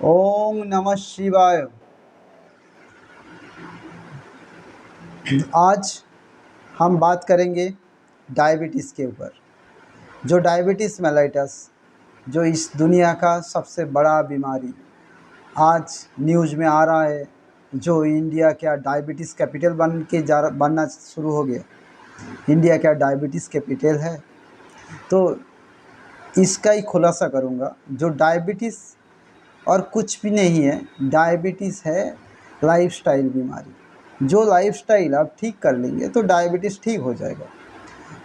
ओम नमः शिवाय। आज हम बात करेंगे डायबिटीज़ के ऊपर। जो डायबिटीज़ मेलाइटस, जो इस दुनिया का सबसे बड़ा बीमारी आज न्यूज़ में आ रहा है, जो इंडिया क्या डायबिटीज़ कैपिटल बनना शुरू हो गया। इंडिया क्या डायबिटीज़ कैपिटल है? तो इसका ही खुलासा करूँगा। जो डायबिटीज़ और कुछ भी नहीं है, डायबिटीज़ है लाइफस्टाइल बीमारी। जो लाइफस्टाइल आप ठीक कर लेंगे तो डायबिटीज़ ठीक हो जाएगा।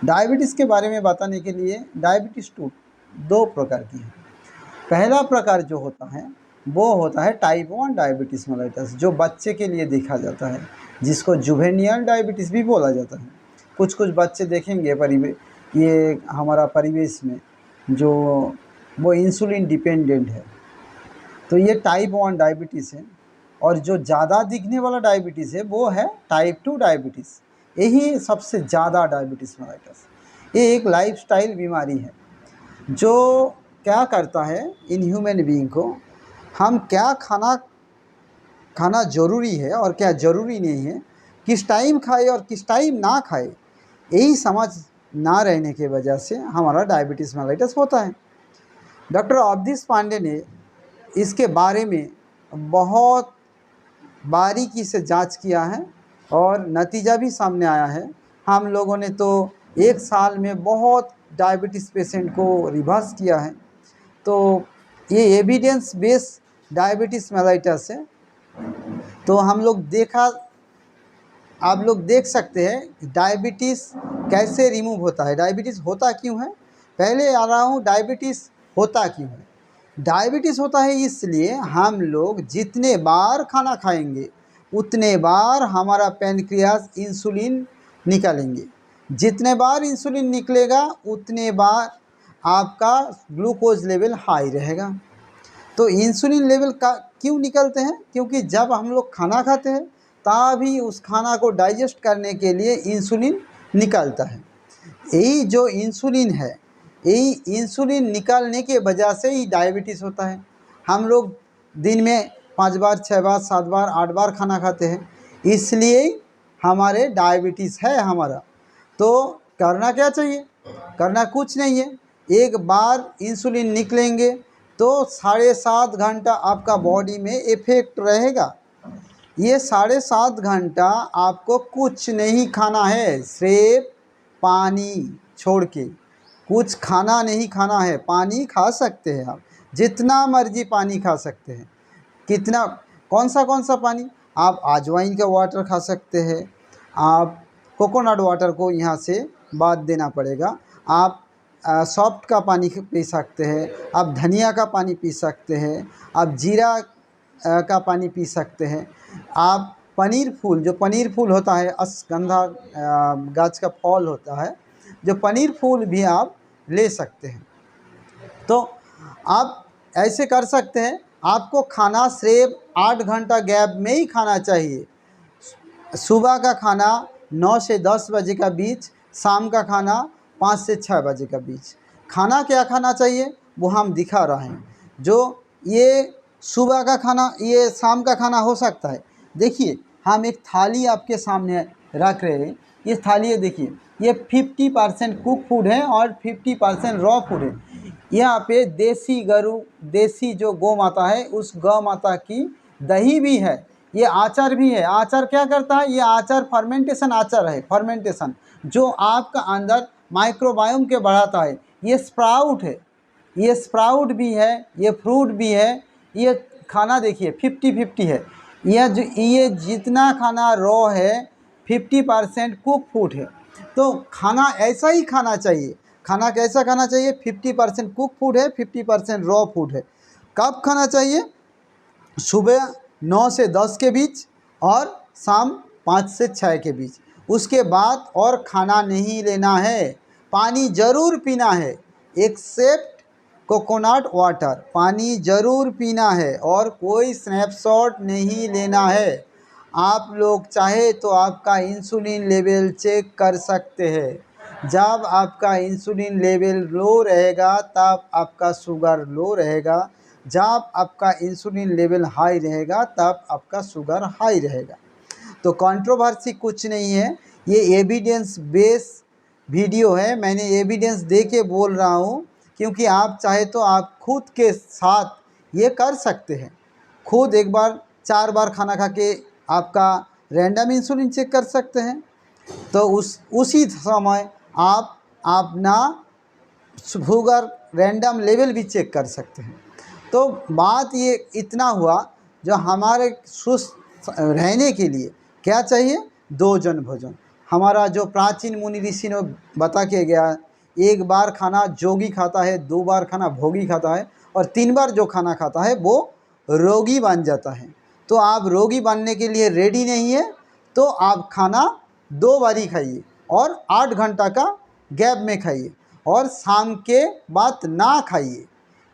डायबिटीज़ के बारे में बताने के लिए डायबिटीज़ दो प्रकार की है। पहला प्रकार जो होता है वो होता है टाइप 1 डायबिटीज़ मेलाइटस, जो बच्चे के लिए देखा जाता है, जिसको जुवेनियल डायबिटीज़ भी बोला जाता है। कुछ कुछ बच्चे देखेंगे ये हमारा परिवेश में, जो वो इंसुलिन डिपेंडेंट है, तो ये टाइप 1 डायबिटीज़ है। और जो ज़्यादा दिखने वाला डायबिटीज़ है वो है टाइप 2 डायबिटीज़। यही सबसे ज़्यादा डायबिटीज़ मेलाइटस। ये एक लाइफस्टाइल बीमारी है जो क्या करता है इन ह्यूमन बीइंग को, हम क्या खाना ज़रूरी है और क्या ज़रूरी नहीं है, किस टाइम खाए और किस टाइम ना खाए, यही समझ ना रहने की वजह से हमारा डायबिटीज़ मेलाइटस होता है। डॉक्टर अवधेश पांडे ने इसके बारे में बहुत बारीकी से जांच किया है और नतीजा भी सामने आया है। हम लोगों ने तो एक साल में बहुत डायबिटीज़ पेशेंट को रिवर्स किया है। तो ये एविडेंस बेस्ड डायबिटीज़ मेलाइटस है। तो आप लोग देख सकते हैं डायबिटीज़ कैसे रिमूव होता है, डायबिटीज़ होता क्यों है। पहले आ रहा हूँ डायबिटीज़ होता क्यों है। डायबिटीज़ होता है इसलिए हम लोग जितने बार खाना खाएंगे उतने बार हमारा पैनक्रियास इंसुलिन निकालेंगे। जितने बार इंसुलिन निकलेगा उतने बार आपका ग्लूकोज लेवल हाई रहेगा। तो इंसुलिन लेवल का क्यों निकलते हैं? क्योंकि जब हम लोग खाना खाते हैं तभी उस खाना को डाइजेस्ट करने के लिए इंसुलिन निकलता है। यही जो इंसुलिन है, यही इंसुलिन निकालने के वजह से ही डायबिटीज़ होता है। हम लोग दिन में 5 बार 6 बार 7 बार 8 बार खाना खाते हैं, इसलिए हमारे डायबिटीज़ है हमारा। तो करना क्या चाहिए? करना कुछ नहीं है। एक बार इंसुलिन निकलेंगे तो 7.5 घंटा आपका बॉडी में इफेक्ट रहेगा। ये 7.5 घंटा आपको कुछ नहीं खाना है, सिर्फ पानी छोड़ के कुछ खाना नहीं खाना है। पानी खा सकते हैं आप, जितना मर्जी पानी खा सकते हैं। कितना, कौन सा पानी? आप अजवाइन का वाटर खा सकते हैं, आप कोकोनट वाटर को यहाँ से बाद देना पड़ेगा। आप सॉफ्ट का पानी पी सकते हैं, आप धनिया का पानी पी सकते हैं, आप जीरा का पानी पी सकते हैं। आप पनीर फूल, जो पनीर फूल होता है अश्वगंधा गाछ का फल होता है, जो पनीर फूल भी आप ले सकते हैं। तो आप ऐसे कर सकते हैं। आपको खाना सिर्फ 8 घंटा गैप में ही खाना चाहिए। सुबह का खाना 9 से 10 बजे का बीच, शाम का खाना 5 से 6 बजे का बीच। खाना क्या खाना चाहिए वो हम दिखा रहे हैं। जो ये सुबह का खाना, ये शाम का खाना हो सकता है। देखिए, हम एक थाली आपके सामने रख रहे हैं। ये थाली है, देखिए, ये 50% कुक फूड है और 50% रॉ फूड है। यहाँ पे देसी जो गौ माता है, उस गौ माता की दही भी है, ये आचार भी है। आचार क्या करता है? ये आचार फर्मेंटेशन आचार है, फर्मेंटेशन जो आपका अंदर माइक्रोबायोम के बढ़ाता है। ये स्प्राउट है, ये स्प्राउट भी है, ये फ्रूट भी है। ये खाना देखिए 50-50 है। ये जितना खाना रॉ है 50% कुक फूड है। तो खाना ऐसा ही खाना चाहिए। खाना कैसा खाना चाहिए? 50% कुक फूड है, 50% रॉ फूड है। कब खाना चाहिए? सुबह 9 से 10 के बीच और शाम 5 से 6 के बीच। उसके बाद और खाना नहीं लेना है। पानी ज़रूर पीना है, एक्सेप्ट कोकोनट वाटर। पानी ज़रूर पीना है और कोई स्नैपशॉट नहीं लेना है। आप लोग चाहे तो आपका इंसुलिन लेवल चेक कर सकते हैं। जब आपका इंसुलिन लेवल लो रहेगा तब आपका शुगर लो रहेगा, जब आपका इंसुलिन लेवल हाई रहेगा तब आपका शुगर हाई रहेगा। तो कंट्रोवर्सी कुछ नहीं है, ये एविडेंस बेस वीडियो है। मैंने एविडेंस दे के बोल रहा हूँ, क्योंकि आप चाहे तो आप खुद के साथ ये कर सकते हैं। खुद एक बार 4 बार खाना खा के आपका रैंडम इंसुलिन चेक कर सकते हैं। तो उसी समय आप अपना शुगर रैंडम लेवल भी चेक कर सकते हैं। तो बात ये इतना हुआ, जो हमारे स्वस्थ रहने के लिए क्या चाहिए? 2 जन भोजन। हमारा जो प्राचीन मुनि ऋषि ने बता के गया, 1 बार खाना जोगी खाता है, 2 बार खाना भोगी खाता है, और 3 बार जो खाना खाता है वो रोगी बन जाता है। तो आप रोगी बनने के लिए रेडी नहीं है तो आप खाना 2 बार ही खाइए, और 8 घंटा का गैप में खाइए, और शाम के बाद ना खाइए।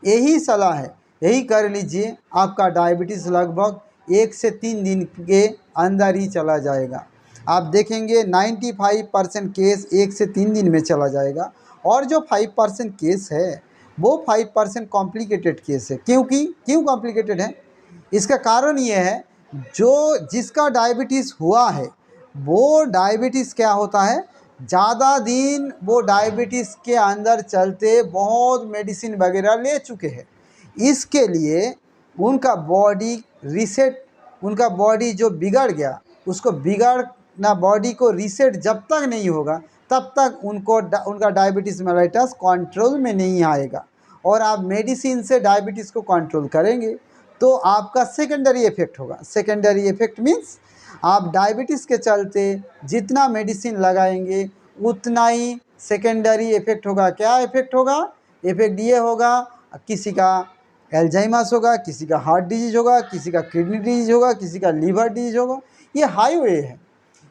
यही सलाह है, यही कर लीजिए। आपका डायबिटीज़ लगभग 1 से 3 दिन के अंदर ही चला जाएगा। आप देखेंगे 95% केस 1 से 3 दिन में चला जाएगा, और जो 5% केस है वो 5% कॉम्प्लिकेटेड केस है। क्यों कॉम्प्लिकेटेड है? इसका कारण ये है, जो जिसका डायबिटीज़ हुआ है वो डायबिटीज़ क्या होता है, ज़्यादा दिन वो डायबिटीज़ के अंदर चलते बहुत मेडिसिन वगैरह ले चुके हैं। इसके लिए उनका बॉडी रीसेट, उनका बॉडी जो बिगड़ गया, उसको बिगड़ना बॉडी को रीसेट जब तक नहीं होगा तब तक उनका डायबिटीज़ मेलाइटस कंट्रोल में नहीं आएगा। और आप मेडिसिन से डायबिटीज़ को कंट्रोल करेंगे तो आपका सेकेंडरी इफ़ेक्ट होगा। सेकेंडरी इफ़ेक्ट मीन्स आप डायबिटीज़ के चलते जितना मेडिसिन लगाएंगे उतना ही सेकेंडरी इफ़ेक्ट होगा। क्या इफ़ेक्ट होगा? इफ़ेक्ट ये होगा, किसी का एल्जाइमर्स होगा, किसी का हार्ट डिजीज़ होगा, किसी का किडनी डिजीज़ होगा, किसी का लीवर डिजीज़ होगा। ये हाईवे है,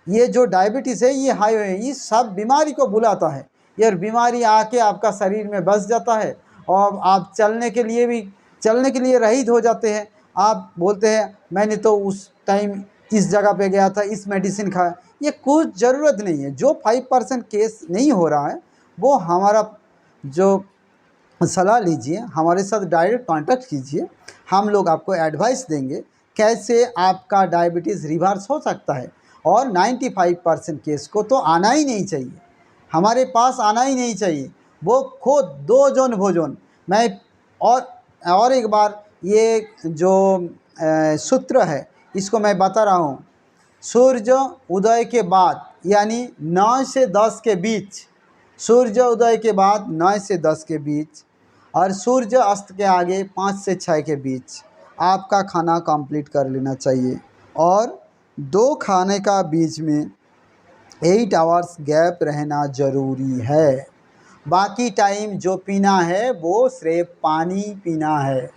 ये जो डायबिटीज़ है ये हाईवे है, ये सब बीमारी को बुलाता है। ये बीमारी आके आपका शरीर में बस जाता है, और आप चलने के लिए रहित हो जाते हैं। आप बोलते हैं मैंने तो उस टाइम इस जगह पे गया था, इस मेडिसिन खाया। ये कुछ ज़रूरत नहीं है। जो 5% केस नहीं हो रहा है वो हमारा जो सलाह लीजिए, हमारे साथ डायरेक्ट कांटेक्ट कीजिए, हम लोग आपको एडवाइस देंगे कैसे आपका डायबिटीज़ रिवर्स हो सकता है। और 95% केस को तो आना ही नहीं चाहिए, हमारे पास आना ही नहीं चाहिए। वो खुद 2 जन भोजन। मैं और एक बार ये जो सूत्र है इसको मैं बता रहा हूँ। सूर्य उदय के बाद यानी 9 से 10 के बीच, सूर्य उदय के बाद 9 से 10 के बीच, और सूर्य अस्त के आगे 5 से 6 के बीच आपका खाना कंप्लीट कर लेना चाहिए। और 2 खाने का बीच में 8 आवर्स गैप रहना ज़रूरी है। बाकी टाइम जो पीना है वो सिर्फ पानी पीना है।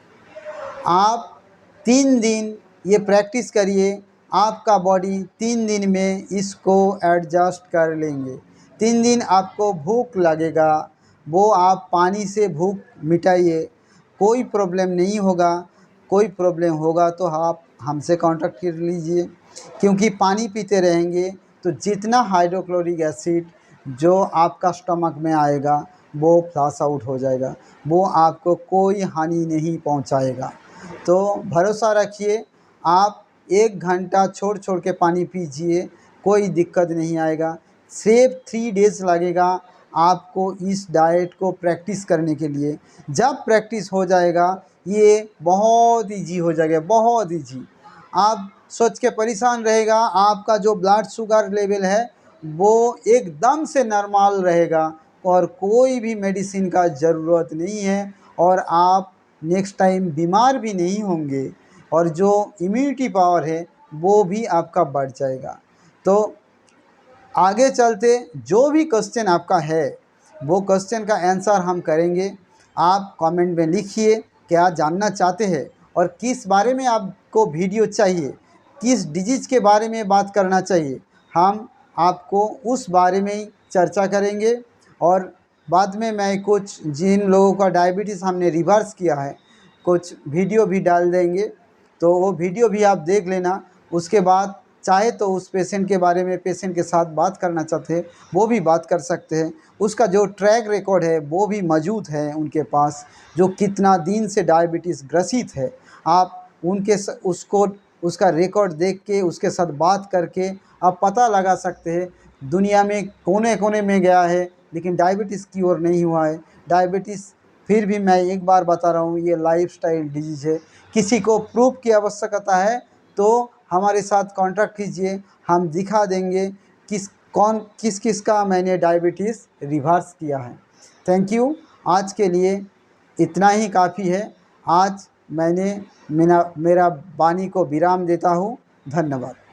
आप 3 दिन ये प्रैक्टिस करिए, आपका बॉडी 3 दिन में इसको एडजस्ट कर लेंगे। 3 दिन आपको भूख लगेगा, वो आप पानी से भूख मिटाइए, कोई प्रॉब्लम नहीं होगा। कोई प्रॉब्लम होगा तो आप हमसे कांटेक्ट कर लीजिए, क्योंकि पानी पीते रहेंगे तो जितना हाइड्रोक्लोरिक एसिड जो आपका स्टमक में आएगा वो फ्लश आउट हो जाएगा, वो आपको कोई हानि नहीं पहुंचाएगा। तो भरोसा रखिए, आप 1 घंटा छोड़ छोड़ के पानी पीजिए, कोई दिक्कत नहीं आएगा। सिर्फ 3 डेज़ लगेगा आपको इस डाइट को प्रैक्टिस करने के लिए। जब प्रैक्टिस हो जाएगा ये बहुत ईजी हो जाएगा, बहुत ईजी। आप सोच के परेशान रहेगा, आपका जो ब्लड शुगर लेवल है वो एकदम से नॉर्मल रहेगा, और कोई भी मेडिसिन का ज़रूरत नहीं है, और आप नेक्स्ट टाइम बीमार भी नहीं होंगे, और जो इम्यूनिटी पावर है वो भी आपका बढ़ जाएगा। तो आगे चलते जो भी क्वेश्चन आपका है वो क्वेश्चन का आंसर हम करेंगे। आप कमेंट में लिखिए क्या जानना चाहते हैं, और किस बारे में आपको वीडियो चाहिए, किस डिजीज़ के बारे में बात करना चाहिए। हम आपको उस बारे में ही चर्चा करेंगे। और बाद में मैं कुछ जिन लोगों का डायबिटीज़ हमने रिवर्स किया है कुछ वीडियो भी डाल देंगे, तो वो वीडियो भी आप देख लेना। उसके बाद चाहे तो उस पेशेंट के बारे में पेशेंट के साथ बात करना चाहते हैं वो भी बात कर सकते हैं। उसका जो ट्रैक रिकॉर्ड है वो भी मौजूद है उनके पास, जो कितना दिन से डायबिटीज़ ग्रसित है। आप उसको उसका रिकॉर्ड देख के उसके साथ बात करके आप पता लगा सकते हैं। दुनिया में कोने कोने में गया है लेकिन डायबिटीज़ की ओर नहीं हुआ है। डायबिटीज़, फिर भी मैं एक बार बता रहा हूँ, ये लाइफस्टाइल डिजीज़ है। किसी को प्रूफ की आवश्यकता है तो हमारे साथ कांटेक्ट कीजिए, हम दिखा देंगे किस किस का मैंने डायबिटीज़ रिवर्स किया है। Thank you. आज के लिए इतना ही काफ़ी है। आज मैंने मेरा वाणी को विराम देता हूँ। धन्यवाद।